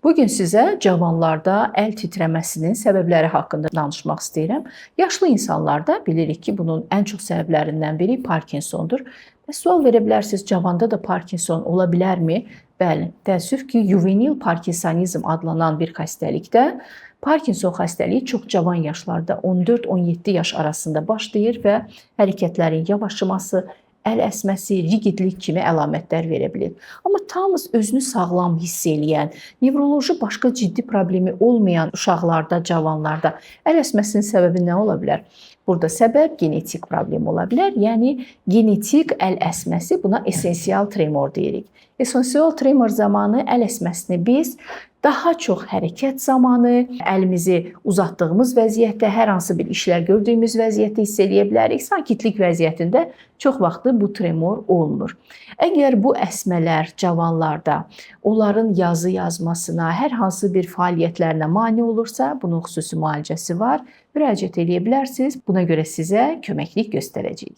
Bugün sizə cavanlarda əl titrəməsinin səbəbləri haqqında danışmaq istəyirəm. Yaşlı insanlarda bilirik ki, bunun ən çox səbəblərindən biri Parkinsondur. Və sual verə bilərsiniz, cavanda da Parkinson ola bilərmi? Bəli, təəssüf ki, yuvenil parkinsonizm adlanan bir xəstəlikdə Parkinson xəstəliyi çox cavan yaşlarda 14-17 yaş arasında başlayır və hərəkətlərin yavaşlaması, əl əsməsi, rigidlik kimi əlamətlər verə bilir. Amma tam özünü sağlam hiss eləyən, nevroloji başqa ciddi problemi olmayan uşaqlarda, cavanlarda əl əsməsinin səbəbi nə ola bilər? Burada səbəb genetik problem ola bilər. Yəni genetik əl əsməsi, buna esensial tremor deyirik. Esensial tremor zamanı əl əsməsini biz daha çox hərəkət zamanı, əlimizi uzatdığımız vəziyyətdə, hər hansı bir işlər gördüyümüz vəziyyətdə hiss eləyə bilərik. Sakitlik vəziyyətində çox vaxtı bu tremor olmur. Əgər bu əsmələr cavanlarda onların yazı yazmasına, hər hansı bir fəaliyyətlərinə mane olursa, bunun xüsusi müalicəsi var. Müraciət edə bilərsiniz. Buna görə sizə köməklik göstərəcəyik.